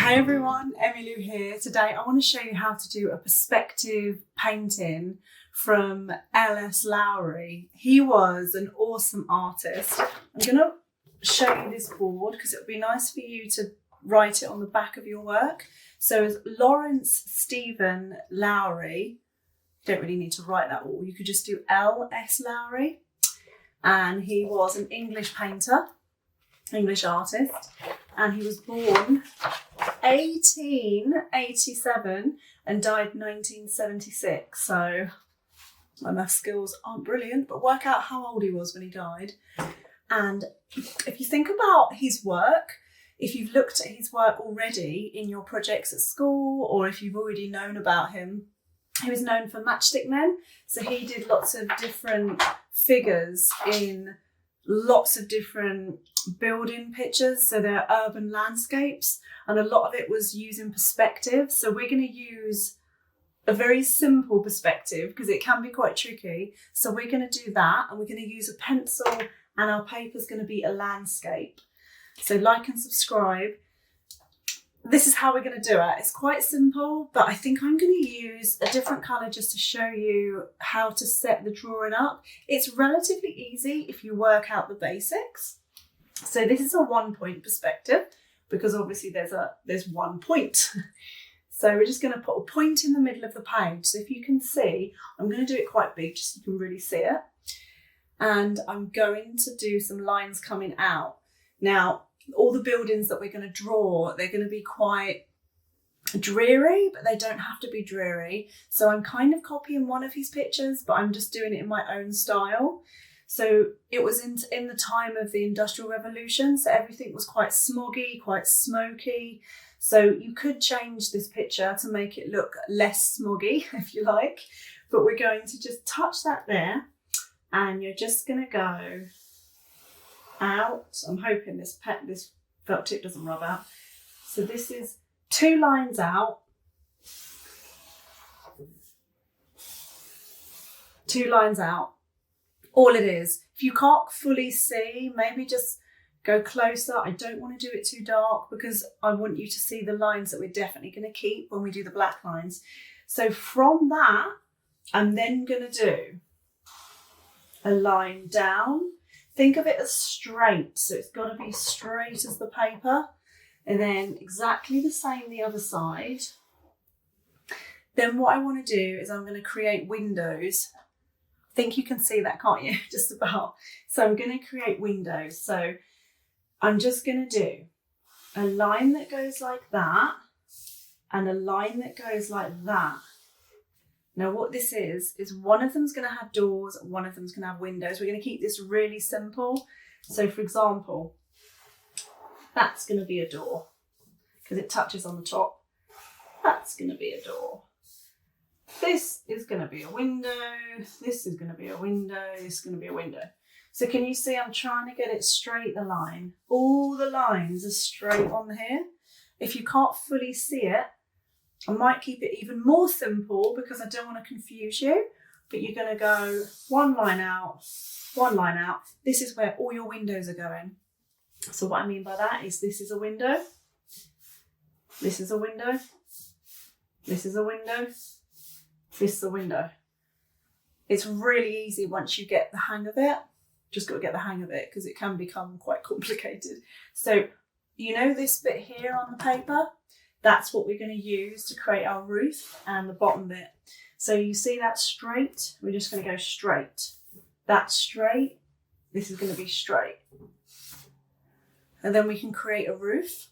Hey everyone, emmy-lou here. Today I want to show you how to do a perspective painting from Lowry. He was an awesome artist. I'm going to show you this board because it would be nice for you to write it on the back of your work. So as Lawrence Stephen Lowry, you don't really need to write that all, you could just do L.S. Lowry. And he was an English painter, English artist, and he was born 1887 and died 1976. So my math skills aren't brilliant, but work out how old he was when he died. And if you think about his work, if you've looked at his work already in your projects at school, or if you've already known about him, he was known for matchstick men. So he did lots of different figures in lots of different building pictures. So they're urban landscapes, and a lot of it was using perspective. So we're going to use a very simple perspective because it can be quite tricky. So we're going to do that, and we're going to use a pencil, and our paper's going to be a landscape. So like and subscribe. This is how we're going to do it. It's quite simple, but I think I'm going to use a different colour just to show you how to set the drawing up. It's relatively easy if you work out the basics. So this is a 1 point perspective because obviously there's 1 point. So we're just going to put a point in the middle of the page. So if you can see, I'm going to do it quite big just so you can really see it. And I'm going to do some lines coming out. Now, all the buildings that we're going to draw, they're going to be quite dreary, but they don't have to be dreary. So I'm kind of copying one of his pictures, but I'm just doing it in my own style. So it was in the time of the Industrial Revolution, so everything was quite smoggy, quite smoky. So you could change this picture to make it look less smoggy, if you like, but we're going to just touch that there, and you're just going to go out. I'm hoping this felt tip doesn't rub out. So this is 2 lines out, 2 lines out. All it is. If you can't fully see, maybe just go closer. I don't want to do it too dark because I want you to see the lines that we're definitely going to keep when we do the black lines. So from that, I'm then going to do a line down. Think of it as straight, so it's got to be straight as the paper, and then exactly the same the other side. Then what I want to do is I'm going to create windows. I think you can see that, can't you? Just about. So I'm going to create windows. So I'm just going to do a line that goes like that and a line that goes like that. Now what this is one of them's going to have doors, one of them's going to have windows. We're going to keep this really simple. So for example, that's going to be a door because it touches on the top. That's going to be a door. This is going to be a window. This is going to be a window. This is going to be a window. So can you see I'm trying to get it straight, the line? All the lines are straight on here. If you can't fully see it, I might keep it even more simple because I don't want to confuse you, but you're going to go 1 line out, 1 line out. This is where all your windows are going. So what I mean by that is this is a window, this is a window, this is a window, this is a window. It's really easy once you get the hang of it. Just got to get the hang of it because it can become quite complicated. So you know this bit here on the paper? That's what we're going to use to create our roof and the bottom bit. So you see that straight? We're just going to go straight. That's straight. This is going to be straight. And then we can create a roof.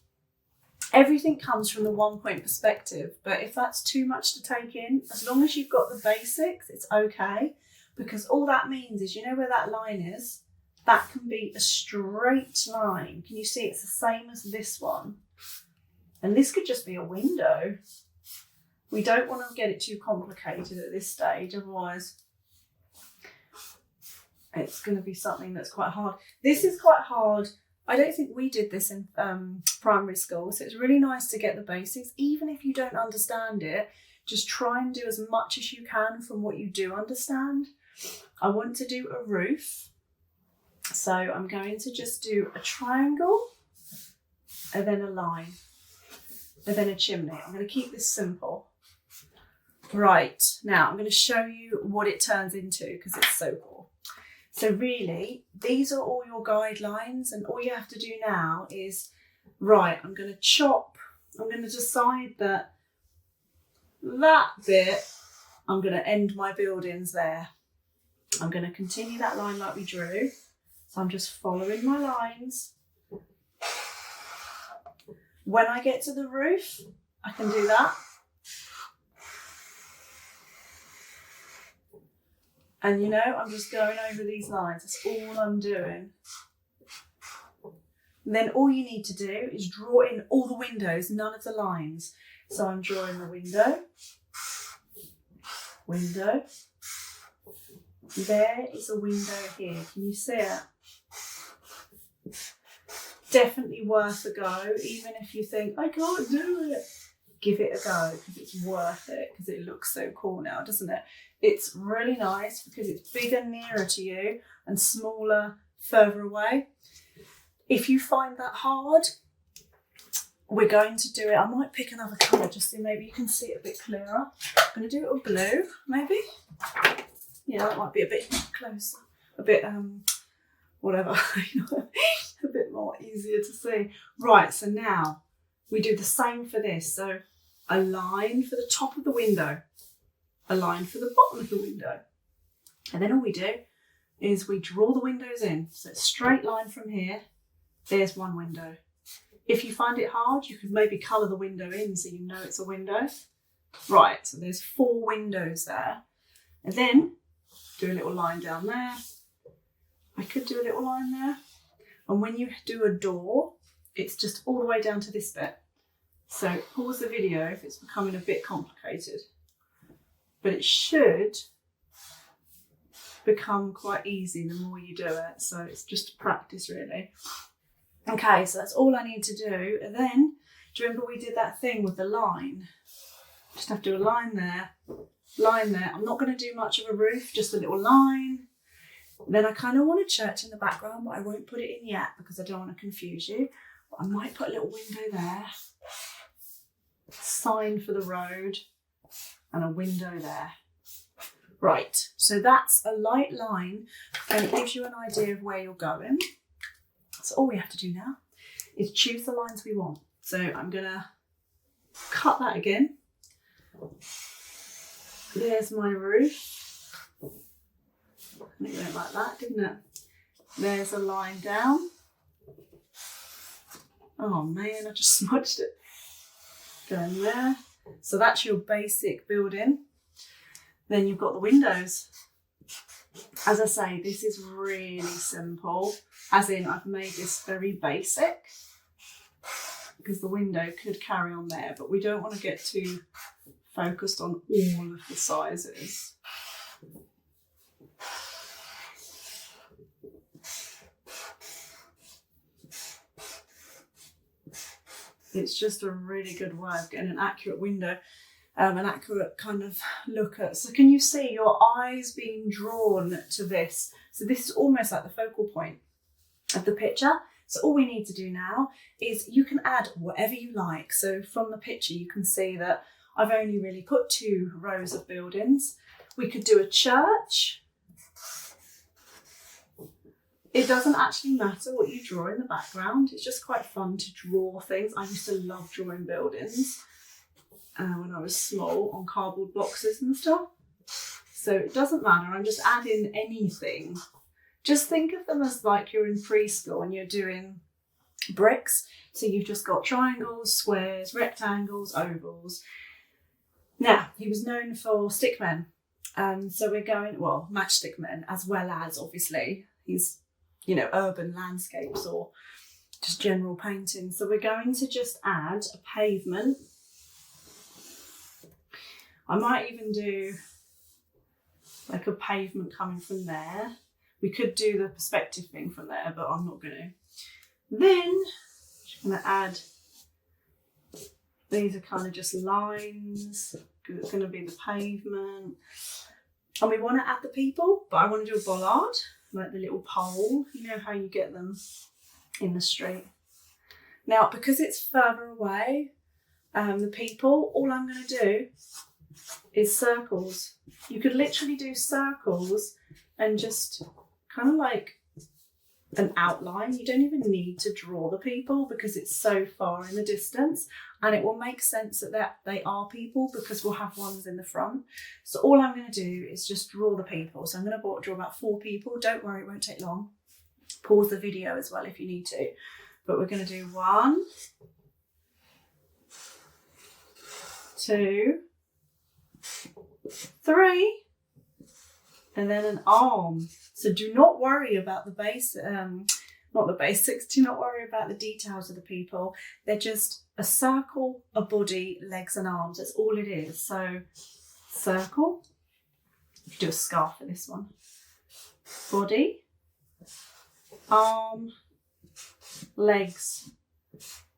Everything comes from the 1 point perspective, but if that's too much to take in, as long as you've got the basics, it's okay. Because all that means is, you know where that line is? That can be a straight line. Can you see it's the same as this one? And this could just be a window. We don't want to get it too complicated at this stage, otherwise it's going to be something that's quite hard. This is quite hard. I don't think we did this in primary school, so it's really nice to get the basics. Even if you don't understand it, just try and do as much as you can from what you do understand. I want to do a roof, so I'm going to just do a triangle and then a line. and then a chimney. I'm going to keep this simple. Right, now I'm going to show you what it turns into because it's so cool. So really, these are all your guidelines, and all you have to do now is, right, I'm going to chop, I'm going to decide that bit, I'm going to end my buildings there. I'm going to continue that line like we drew. So I'm just following my lines. When I get to the roof, I can do that. And you know, I'm just going over these lines. That's all I'm doing. And then all you need to do is draw in all the windows, none of the lines. So I'm drawing the window. Window. There is a window here. Can you see it? Definitely worth a go, even if you think, I can't do it. Give it a go because it's worth it, because it looks so cool now, doesn't it? It's really nice because it's bigger nearer to you and smaller further away. If you find that hard, we're going to do it. I might pick another colour just so maybe you can see it a bit clearer. I'm going to do it with blue, maybe. Yeah, that might be a bit closer. A bit, whatever, a bit more easier to see. Right, so now we do the same for this. So a line for the top of the window, a line for the bottom of the window. And then all we do is we draw the windows in. So it's a straight line from here. There's one window. If you find it hard, you could maybe colour the window in so you know it's a window. Right, so there's 4 windows there. And then do a little line down there. I could do a little line there. And when you do a door, it's just all the way down to this bit. So pause the video if it's becoming a bit complicated. But it should become quite easy the more you do it. So it's just practice really. Okay, so that's all I need to do. And then, do you remember we did that thing with the line? Just have to do a line there, line there. I'm not going to do much of a roof, just a little line. Then I kind of want a church in the background, but I won't put it in yet because I don't want to confuse you. But I might put a little window there, sign for the road, and a window there. Right, so that's a light line and it gives you an idea of where you're going. So all we have to do now is choose the lines we want. So I'm going to cut that again. There's my roof. And it went like that, didn't it? There's a line down. Oh man, I just smudged it. Going there. So that's your basic building. Then you've got the windows. As I say, this is really simple. As in, I've made this very basic because the window could carry on there, but we don't want to get too focused on all of the sizes. It's just a really good way of getting an accurate window, an accurate kind of look at. So can you see your eyes being drawn to this? So this is almost like the focal point of the picture. So all we need to do now is you can add whatever you like. So from the picture, you can see that I've only really put 2 rows of buildings. We could do a church. It doesn't actually matter what you draw in the background. It's just quite fun to draw things. I used to love drawing buildings when I was small on cardboard boxes and stuff. So it doesn't matter. I'm just adding anything. Just think of them as like you're in preschool and you're doing bricks. So you've just got triangles, squares, rectangles, ovals. Now, he was known for stickmen. So we're going, well, matchstick men, as well as obviously he's, you know, urban landscapes or just general painting. So we're going to just add a pavement. I might even do like a pavement coming from there. We could do the perspective thing from there, but I'm not going to. Then I'm just going to add, these are kind of just lines because it's going to be the pavement. And we want to add the people, but I want to do a bollard, like the little pole. You know how you get them in the street. Now, because it's further away, the people, all I'm going to do is circles. You could literally do circles and just kind of like an outline. You don't even need to draw the people because it's so far in the distance, and it will make sense that they are people because we'll have ones in the front. So all I'm going to do is just draw the people. So I'm going to draw about 4 people. Don't worry, it won't take long. Pause the video as well if you need to. But we're going to do 1, 2, 3, and then an arm. So do not worry about the base, not the basics, do not worry about the details of the people. They're just a circle, a body, legs and arms. That's all it is. So circle, you do a scarf for this one. Body, arm, legs.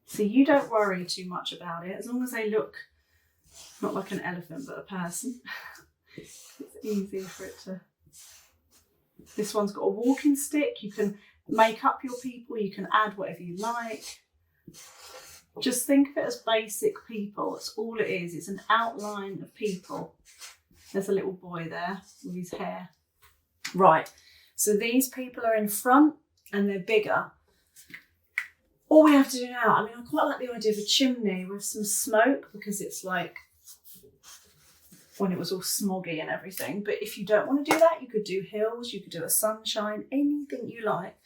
So you don't worry too much about it, as long as they look not like an elephant but a person. It's easy for it to. This one's got a walking stick. You can make up your people. You can add whatever you like. Just think of it as basic people. That's all it is. It's an outline of people. There's a little boy there with his hair. Right. So these people are in front and they're bigger. All we have to do now, I mean, I quite like the idea of a chimney with some smoke because it's like when it was all smoggy and everything. But if you don't want to do that, you could do hills, you could do a sunshine, anything you like.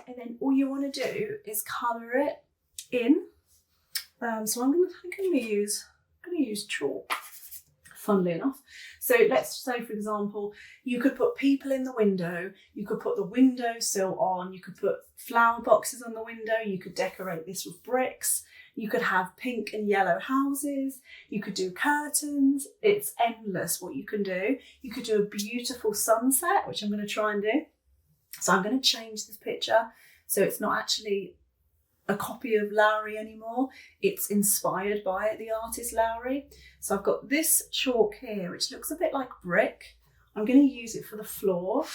And then all you want to do is colour it in. So I'm going to use chalk, funnily enough. So let's say, for example, you could put people in the window, you could put the windowsill on, you could put flower boxes on the window, you could decorate this with bricks. You could have pink and yellow houses. You could do curtains. It's endless what you can do. You could do a beautiful sunset, which I'm going to try and do. So I'm going to change this picture so it's not actually a copy of Lowry anymore. It's inspired by the artist Lowry. So I've got this chalk here, which looks a bit like brick. I'm going to use it for the floor.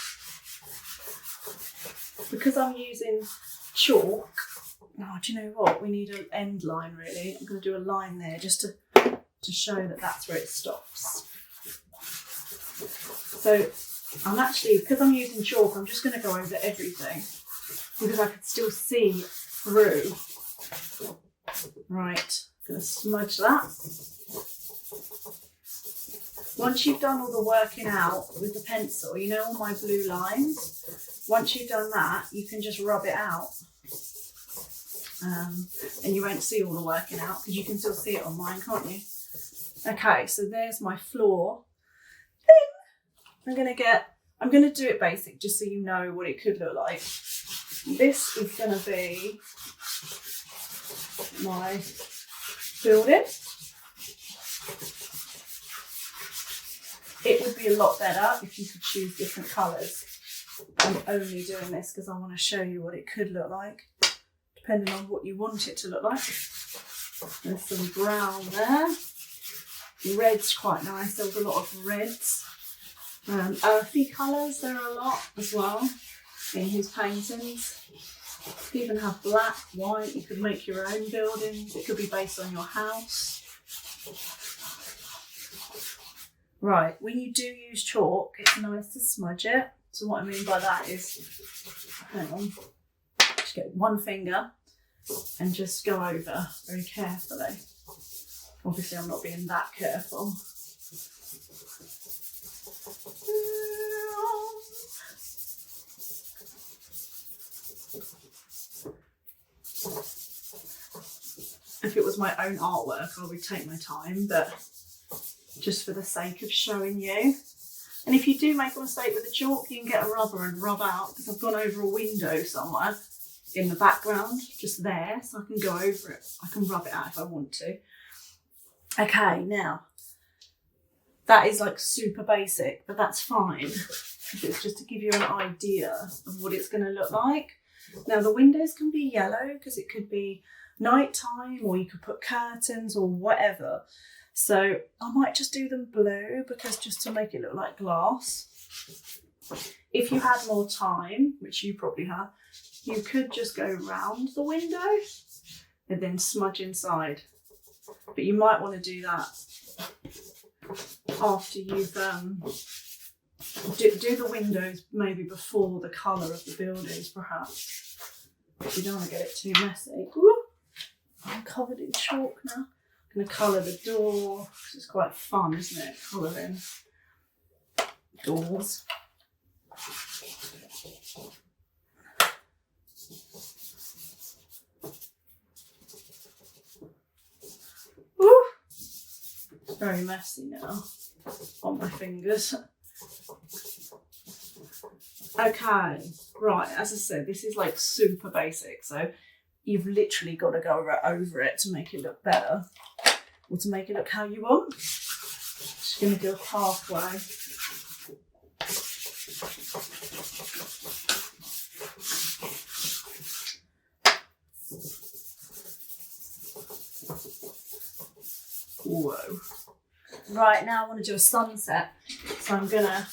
Because I'm using chalk, oh, do you know what? We need an end line, really. I'm going to do a line there just to show that that's where it stops. So I'm actually, because I'm using chalk, I'm just going to go over everything because I could still see through. Right, I'm going to smudge that. Once you've done all the working out with the pencil, you know all my blue lines? Once you've done that, you can just rub it out. And you won't see all the working out because you can still see it on mine, can't you? Okay, so there's my floor. Then I'm going to do it basic just so you know what it could look like. This is going to be my building. It would be a lot better if you could choose different colours. I'm only doing this because I want to show you what it could look like, depending on what you want it to look like. There's some brown there. Red's quite nice. There's a lot of reds. Earthy colours, there are a lot as well in his paintings. You even have black, white. You could make your own buildings. It could be based on your house. Right, when you do use chalk, it's nice to smudge it. So what I mean by that is, hang on, just get one finger and just go over very carefully. Obviously I'm not being that careful. If it was my own artwork, I would take my time, but just for the sake of showing you. And if you do make a mistake with the chalk, you can get a rubber and rub out, because I've gone over a window somewhere in the background, just there, so I can go over it. I can rub it out if I want to. Okay, now, that is like super basic, but that's fine. It's just to give you an idea of what it's going to look like. Now, the windows can be yellow because it could be nighttime, or you could put curtains or whatever. So I might just do them blue because just to make it look like glass. If you had more time, which you probably have, you could just go round the window and then smudge inside. but you might want to do that after you've do the windows maybe before the colour of the buildings, perhaps. You don't want to get it too messy. Ooh, I'm covered in chalk now. I'm going to colour the door, because it's quite fun, isn't it? Colouring doors. Ooh, it's very messy now on my fingers. Okay, right, as I said, this is like super basic, so you've literally got to go over it to make it look better, or to make it look how you want. Just going to do a pathway. Whoa. Right, now I want to do a sunset, so I'm going to...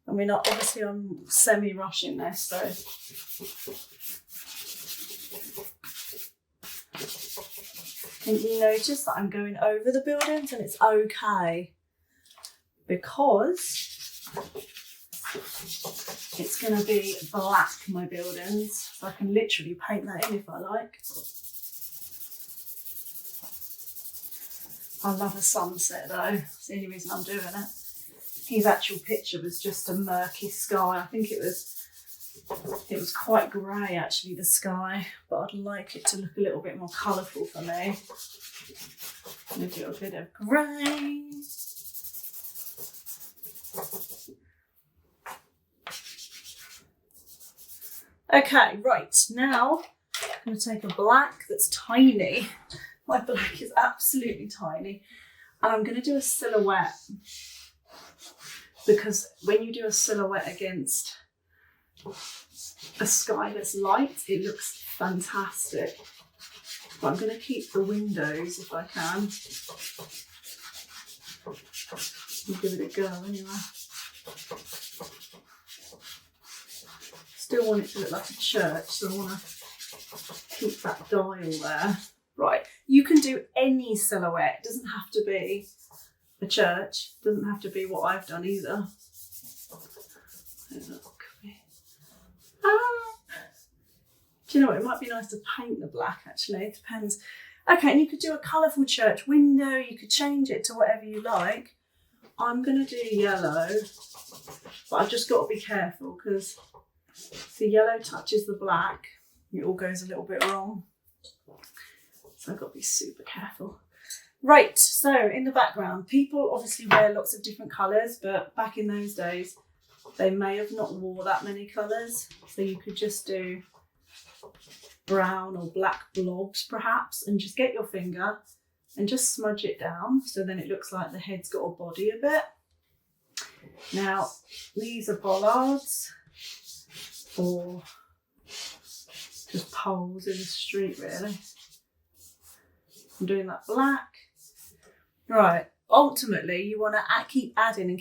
I mean, obviously I'm semi-rushing this, so... And you notice that I'm going over the buildings, and it's okay, because it's going to be black, my buildings, so I can literally paint that in if I like. I love a sunset though, it's the only reason I'm doing it. His actual picture was just a murky sky. I think it was quite grey actually, the sky, but I'd like it to look a little bit more colourful for me. I'm going to do a bit of grey. Okay, right, now I'm going to take a black that's tiny. My black is absolutely tiny. And I'm going to do a silhouette. Because when you do a silhouette against a sky that's light, it looks fantastic. But I'm going to keep the windows if I can. I'll give it a go anyway. Still want it to look like a church, so I want to keep that dial there. Right, you can do any silhouette. It doesn't have to be a church. It doesn't have to be what I've done either. Do you know what? It might be nice to paint the black actually. It depends. Okay, and you could do a colourful church window. You could change it to whatever you like. I'm going to do yellow, but I've just got to be careful because if the yellow touches the black, it all goes a little bit wrong. So I've got to be super careful. Right, so in the background, people obviously wear lots of different colours, but back in those days, they may have not wore that many colours. So you could just do brown or black blobs perhaps, and just get your finger and just smudge it down. So then it looks like the head's got a body a bit. Now, these are bollards or just poles in the street really. I'm doing that black. Right, ultimately you want to keep adding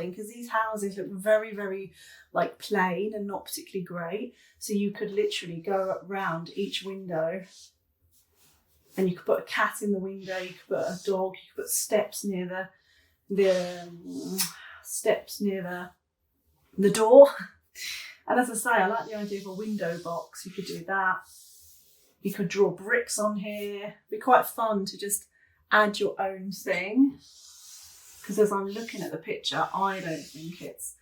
because these houses look very, very like plain and not particularly great. So you could literally go around each window and you could put a cat in the window, you could put a dog, you could put steps near the door. And as I say, I like the idea of a window box. You could do that. You could draw bricks on here. It'd be quite fun to just add your own thing. Because as I'm looking at the picture, I don't think it's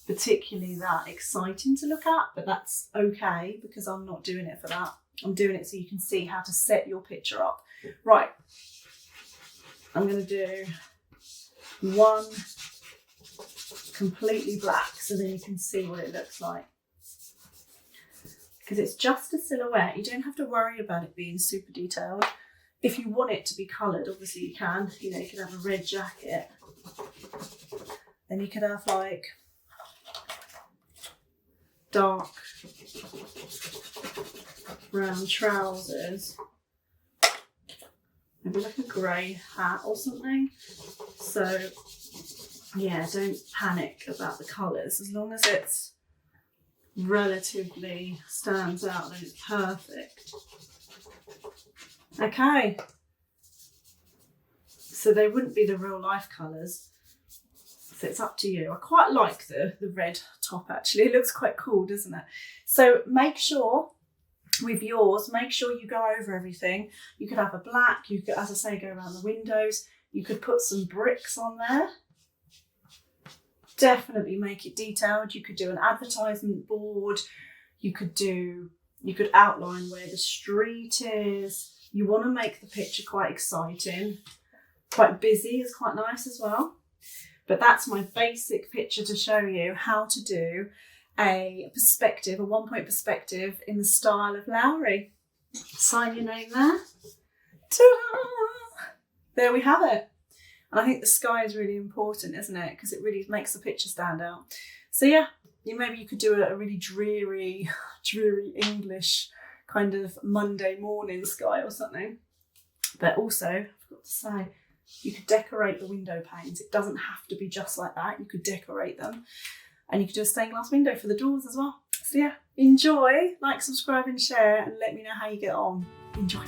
particularly that exciting to look at, but that's okay because I'm not doing it for that. I'm doing it so you can see how to set your picture up. Right, I'm going to do one completely black so then you can see what it looks like. Because it's just a silhouette, you don't have to worry about it being super detailed. If you want it to be coloured, obviously you can. You know, you could have a red jacket. Then you could have like dark brown trousers. Maybe like a grey hat or something. So yeah, don't panic about the colours. As long as it's relatively stands out, then it's perfect. Okay, so they wouldn't be the real life colours, so it's up to you. I quite like the red top actually, it looks quite cool, doesn't it? So make sure with yours, make sure you go over everything. You could have a black, you could, as I say, go around the windows, you could put some bricks on there. Definitely make it detailed. You could do an advertisement board, you could outline where the street is. You want to make the picture quite exciting. Quite busy is quite nice as well. But that's my basic picture to show you how to do a perspective, a 1-point perspective in the style of Lowry. Sign your name there. Ta-da! There we have it. And I think the sky is really important, isn't it? Because it really makes the picture stand out. So yeah, maybe you could do a really dreary English kind of Monday morning sky or something. But also, I forgot to say, you could decorate the window panes. It doesn't have to be just like that. You could decorate them. And you could do a stained glass window for the doors as well. So yeah, enjoy, like, subscribe and share, and let me know how you get on. Enjoy.